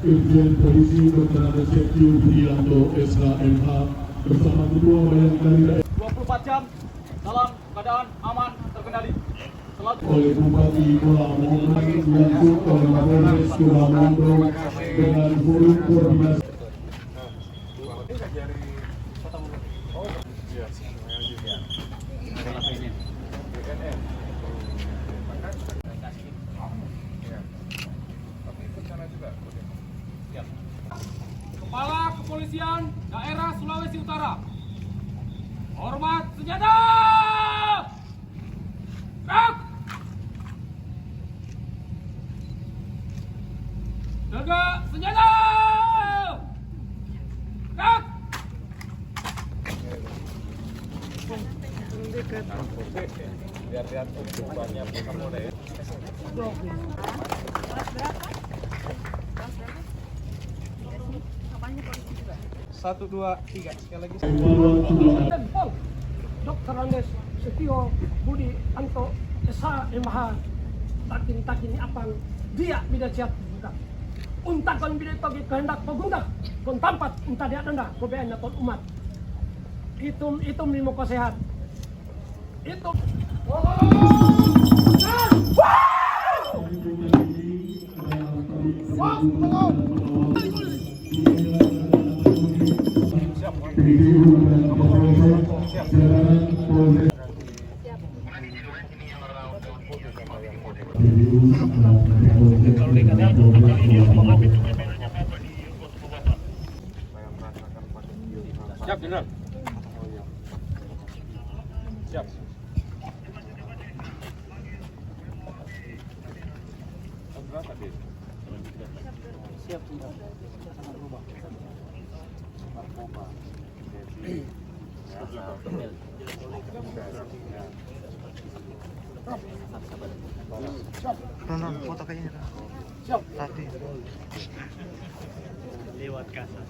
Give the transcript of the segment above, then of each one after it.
Irjen Polisi Dr. Andes Setio Budianto SHMH bersama Ketua Bayangkari 24 jam dalam keadaan aman terkendali. Oleh Bupati Kuala dilangsung oleh Kapolres Kuala Lumpur dengan forum koordinasi. Kepala Kepolisian Daerah Sulawesi Utara, hormat senjata! Gerak! Tegak senjata! Gerak! Lihat-lihat ukurannya boleh. 1, 2, 3 sekali lagi. Dr. Andes Setio Budianto SHMH takin apang dia tidak siap juga. Untak kon bida togi kehendak pagunda kon tampat unta dia anda kobean kon umat. Itu limo ko sehat. Itu Siap, Jenderal. Siap. Berapa, Dit? siap sudah. Nonton foto kayaknya Siap. tadi Lewat kasar.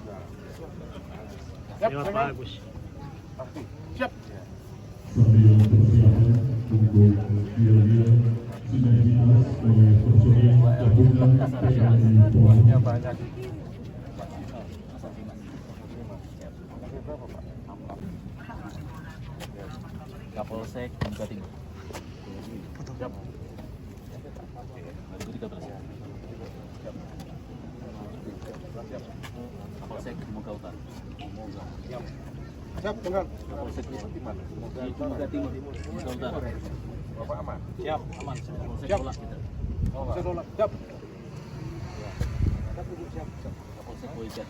lewat bagus. Siap. Sambil persiapan untuk dia sudah dinas oleh personil gabungan TNI Polri. Banyak. Kapolsek Muka Timur. Siap. Baru 13. Kapolsek Muka Utara. Siap. Siap, Jenderal. Kapolsek Di mana? Muka Timur. Muka Utara. Bapak aman. Siap, aman. Kapolsek Siap. Kolak kita. Saya tolak. Siap. Kapolsek Boycat.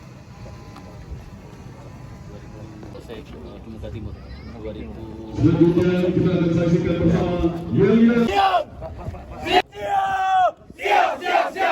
Kapolsek Muka Timur. 2000. Selanjutnya kita akan saksikan bersama William. Luar biasa.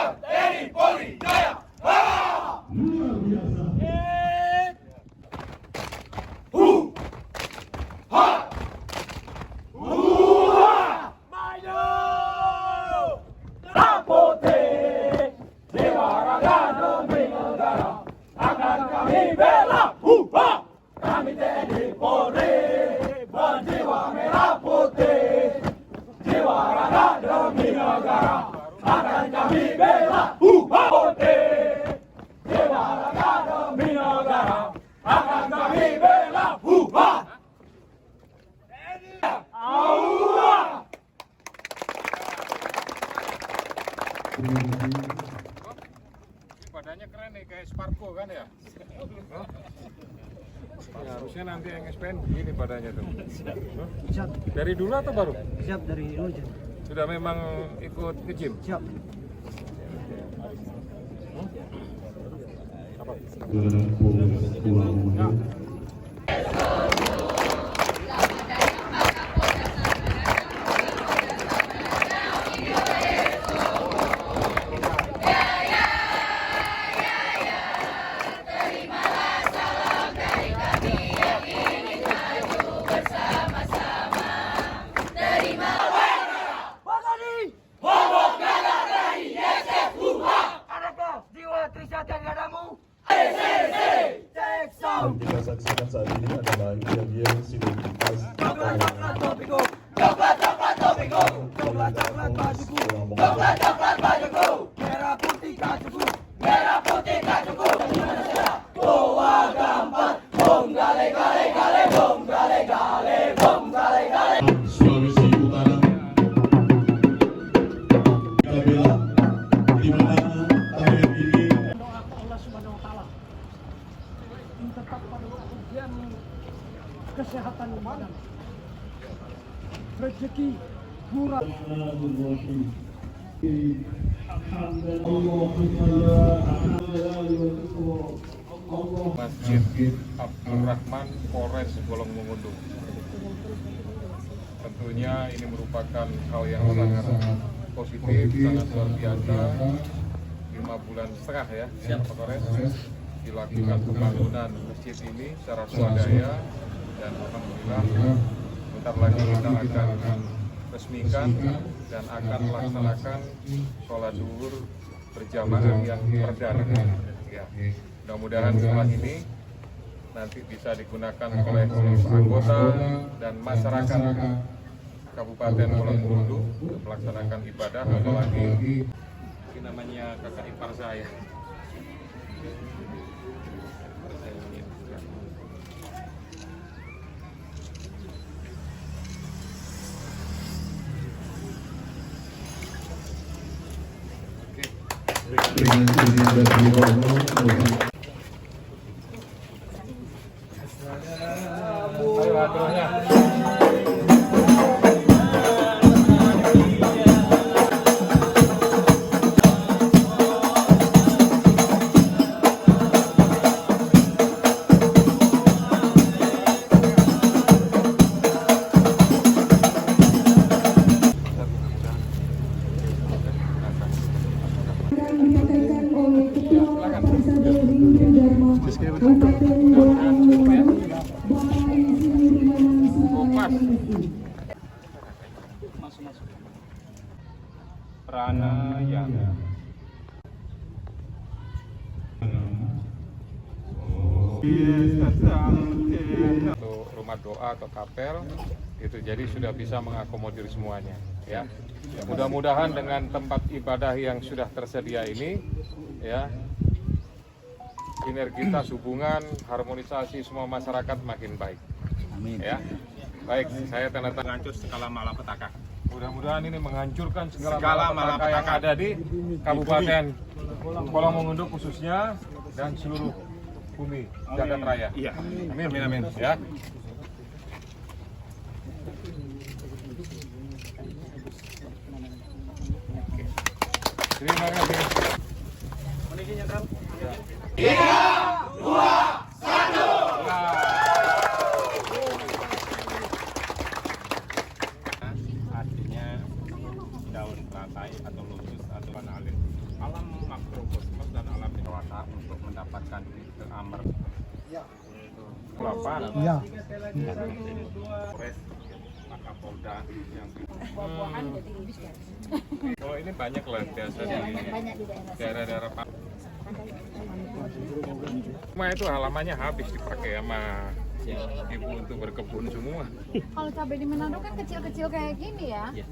Badannya keren nih, kayak Sparko kan ya? Ya, harusnya nanti yang SPN begini badannya tuh. Siap, Dari dulu atau baru? siap dari dulu. Sudah memang ikut nge-gym? Siap. Dengan Polres Kuala Lumpur. Yang kita saksikan saat ini adalah kejadian sinergitas Merah putih kacuku, merah putih kesehatan badan, rezeki murah. Masjid Abdul Rahman, Polres Bolong Mongondo. Tentunya ini merupakan hal yang sangat positif, sangat luar biasa. 5 bulan setengah ya, Pak Polres, dilakukan pembangunan masjid ini secara swadaya, dan alhamdulillah bentar lagi kita akan resmikan dan akan melaksanakan sholat zuhur berjamaah yang perdana. Ya, mudah-mudahan setelah ini nanti bisa digunakan oleh seluruh anggota dan masyarakat Kabupaten Bolong Mongondo untuk melaksanakan ibadah, apalagi ini namanya kakak ipar saya. Ayo aturannya. Pranayama. Untuk rumah doa atau kapel itu jadi sudah bisa mengakomodir semuanya ya. Mudah-mudahan dengan tempat ibadah yang sudah tersedia ini ya, sinergitas hubungan, harmonisasi semua masyarakat makin baik. Amin. Ya. Baik, saya tanda tangan Menghancur segala malapetaka. mudah-mudahan ini menghancurkan segala malapetaka yang ada di Kabupaten Bolong Mongondo khususnya dan seluruh bumi jagat raya. Iya. Amin, amin, amin. Ya. Terima kasih. Artinya daun teratai atau lotus atau alim. Alam makrokosmos dan alam dewasa untuk mendapatkan keamar. Kelapa. Iya. Polres, Kapolda yang buah-buahan jadi bisa. Oh ini banyak lah biasa di Banyak di daerah-daerah Pak. Semua itu halamannya habis dipakai sama ibu untuk berkebun semua. Kalau cabai di Manado kan kecil-kecil kayak gini ya. Nih,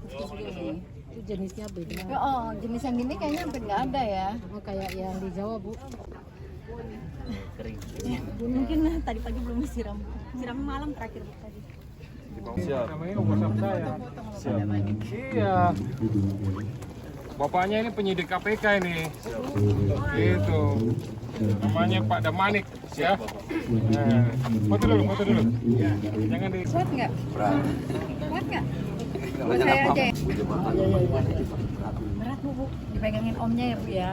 kecil segini. Itu jenisnya beda. Ya, oh, jenis yang gini kayaknya hampir nggak ada ya. Oh, kayak yang di Jawa, Bu. Mungkin tadi pagi belum disiram. Siram malam terakhir Bu tadi. Siap. Namanya WhatsApp saya. Siap. Iya. Bapaknya ini penyidik KPK ini. Itu. Namanya Pak Damanik, ya. Nah, foto dulu, foto dulu. Jangan di. Kuat nggak? Kuat nggak? Buat saya aja. Berat Bu. Dipegangin omnya ya Bu ya.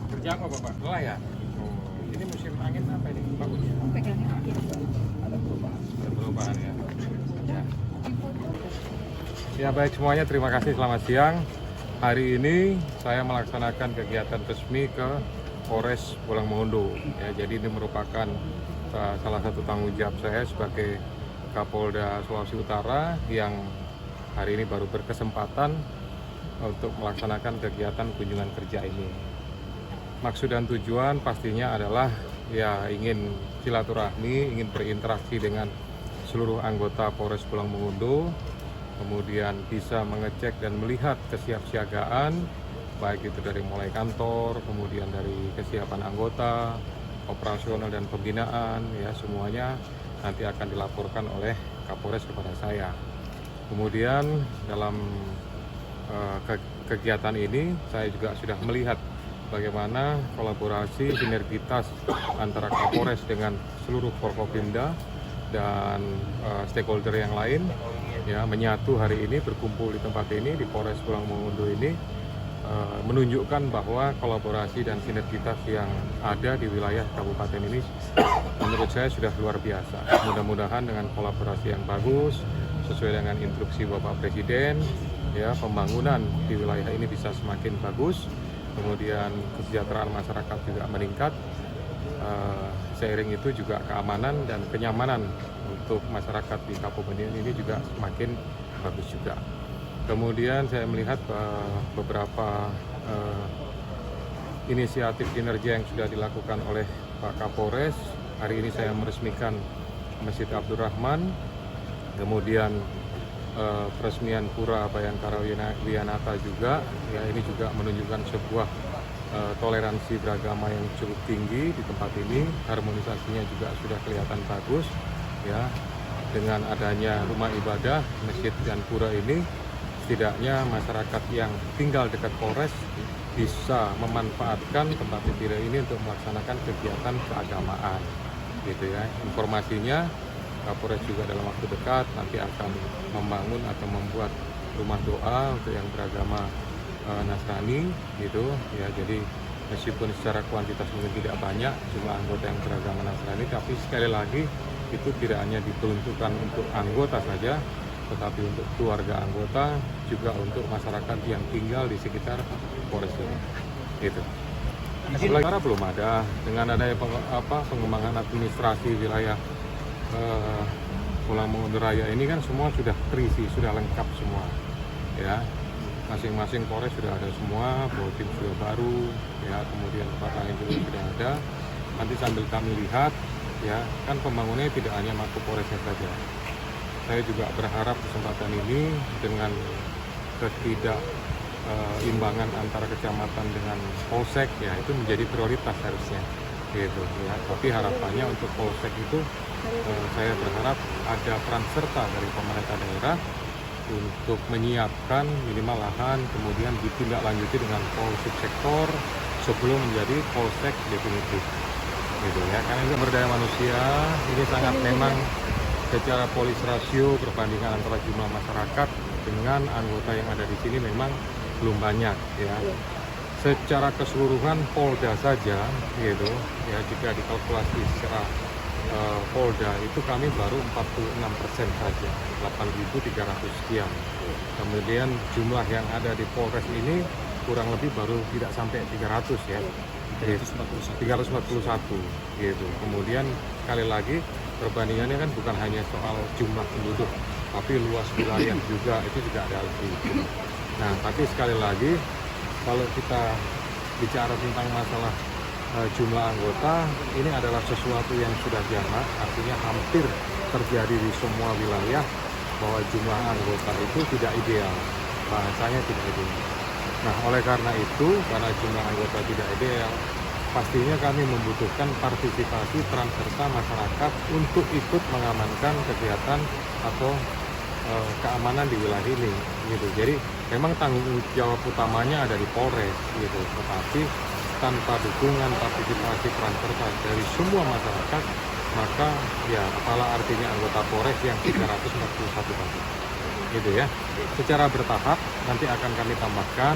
Kerja apa Bapak? Lelah ya? Oh, ini musim angin apa ini? Bagus. Pegangin. Ada perubahan ya. Ya baik semuanya, terima kasih, selamat siang. Hari ini saya melaksanakan kegiatan resmi ke Polres Bolong Mongondo. Ya, jadi ini merupakan salah satu tanggung jawab saya sebagai Kapolda Sulawesi Utara yang hari ini baru berkesempatan untuk melaksanakan kegiatan kunjungan kerja ini. Maksud dan tujuan pastinya adalah ya ingin silaturahmi, ingin berinteraksi dengan seluruh anggota Polres Bolong Mongondo, kemudian bisa mengecek dan melihat kesiapsiagaan, baik itu dari mulai kantor, kemudian dari kesiapan anggota, operasional dan pembinaan, ya semuanya nanti akan dilaporkan oleh Kapolres kepada saya. Kemudian dalam kegiatan ini saya juga sudah melihat bagaimana kolaborasi sinergitas antara Kapolres dengan seluruh Forkopimda dan stakeholder yang lain ya menyatu hari ini, berkumpul di tempat ini di Polres Pulang Mongondo ini menunjukkan bahwa kolaborasi dan sinergitas yang ada di wilayah kabupaten ini menurut saya sudah luar biasa. Mudah-mudahan dengan kolaborasi yang bagus sesuai dengan instruksi Bapak Presiden ya, pembangunan di wilayah ini bisa semakin bagus, kemudian kesejahteraan masyarakat juga meningkat. Seiring itu juga keamanan dan kenyamanan untuk masyarakat di kabupaten ini juga semakin bagus juga. Kemudian saya melihat beberapa inisiatif kinerja yang sudah dilakukan oleh Pak Kapolres. Hari ini saya meresmikan Masjid Abdurrahman, kemudian peresmian Pura Bayangkara Wiyanata juga. Ya, ini juga menunjukkan sebuah toleransi beragama yang cukup tinggi di tempat ini. Harmonisasinya juga sudah kelihatan bagus ya. Dengan adanya rumah ibadah, masjid dan pura ini, setidaknya masyarakat yang tinggal dekat Polres bisa memanfaatkan tempat ibadah ini untuk melaksanakan kegiatan keagamaan gitu ya. Informasinya Kapolres juga dalam waktu dekat nanti akan membangun atau membuat rumah doa untuk yang beragama Nasrani gitu ya. Jadi meskipun secara kuantitas mungkin tidak banyak jumlah anggota yang beragama Nasrani, tapi sekali lagi itu tidak hanya diperuntukkan untuk anggota saja, tetapi untuk keluarga anggota juga untuk masyarakat yang tinggal di sekitar Polres ini. Gitu. Sementara belum ada, dengan adanya pengembangan administrasi wilayah Pulang Mongondo Raya ini kan semua sudah terisi, sudah lengkap semua ya. Masing-masing Polres sudah ada semua, Botim sudah baru, ya, kemudian tempat lain juga sudah ada. Nanti sambil kami lihat, ya, kan pembangunannya tidak hanya Mako Polresnya saja. Saya juga berharap kesempatan ini dengan ketidakimbangan antara kecamatan dengan polsek, ya, itu menjadi prioritas harusnya, gitu, ya. Tapi harapannya untuk polsek itu, saya berharap ada peran serta dari pemerintah daerah untuk menyiapkan minimal lahan, kemudian ditindaklanjuti dengan polsek sektor sebelum menjadi polsek definitif, gitu ya. Karena ini sumber daya manusia ini sangat memang secara polis rasio perbandingan antara jumlah masyarakat dengan anggota yang ada di sini memang belum banyak ya. Secara keseluruhan Polda saja, gitu ya, jika dikalkulasi secara Polda itu kami baru 46% saja, 8.300 sekian. Kemudian jumlah yang ada di Polres ini kurang lebih baru tidak sampai 300 ya, 341 gitu. Kemudian sekali lagi perbandingannya kan bukan hanya soal jumlah penduduk, tapi luas wilayah juga, itu juga ada lagi. Nah, tapi sekali lagi kalau kita bicara tentang masalah jumlah anggota, ini adalah sesuatu yang sudah jamak, artinya hampir terjadi di semua wilayah bahwa jumlah anggota itu tidak ideal, bahasanya tidak ideal. Nah, oleh karena itu, karena jumlah anggota tidak ideal, pastinya kami membutuhkan partisipasi peran serta masyarakat untuk ikut mengamankan kegiatan atau keamanan di wilayah ini, gitu. Jadi memang tanggung jawab utamanya ada di Polres, gitu. Tetapi tanpa dukungan partisipasi peran serta dari semua masyarakat, maka ya apalah artinya anggota Polres yang 341 tadi, gitu ya. Secara bertahap nanti akan kami tambahkan.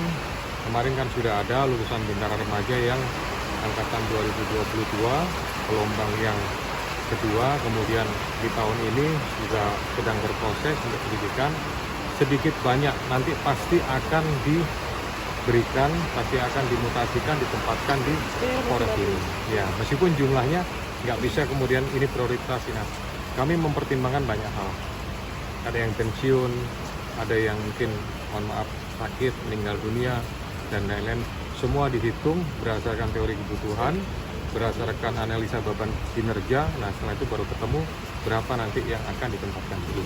Kemarin kan sudah ada lulusan bintara remaja yang angkatan 2022 gelombang yang kedua, kemudian di tahun ini juga sedang berproses untuk pendidikan. Sedikit banyak nanti pasti akan diberikan, pasti akan dimutasikan, ditempatkan di Polres ini. Ya, meskipun jumlahnya nggak bisa kemudian ini prioritas. Nah, kami mempertimbangkan banyak hal. Ada yang pensiun, ada yang mungkin, mohon maaf, sakit, meninggal dunia, dan lain-lain. Semua dihitung berdasarkan teori kebutuhan, berdasarkan analisa beban kinerja. Nah, setelah itu baru ketemu berapa nanti yang akan ditempatkan dulu.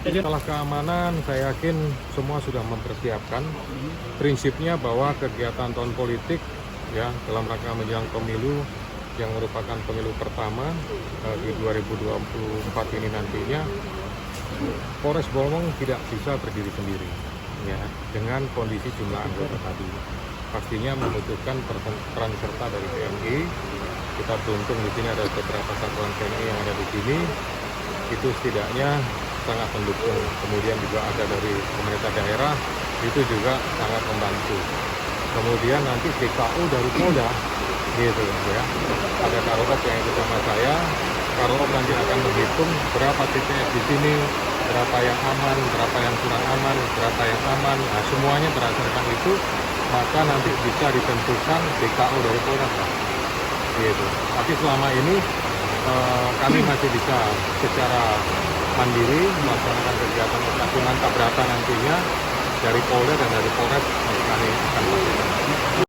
Setelah keamanan, saya yakin semua sudah mempersiapkan. Prinsipnya bahwa kegiatan tahun politik ya dalam rangka menjelang pemilu yang merupakan pemilu pertama di 2024 ini nantinya, Polres Bolmong tidak bisa berdiri sendiri ya dengan kondisi jumlah anggota tadi. pastinya membutuhkan peran serta dari TNI. Kita beruntung di sini ada beberapa satuan TNI yang ada di sini, itu setidaknya sangat mendukung. Kemudian juga ada dari pemerintah daerah, itu juga sangat membantu. Kemudian nanti DKU dari Polda, gitu ya. Ada Karop yang ikut sama saya. Karop nanti akan menghitung berapa TPS di sini, berapa yang aman, berapa yang kurang aman, berapa yang aman. Nah, semuanya berdasarkan itu, maka nanti bisa ditentukan DKU dari Polda. Gitu. Tapi selama ini kami masih bisa secara mandiri melaksanakan kegiatan operasional tak berata nantinya dari Polda dan dari Polres kami akan lakukan.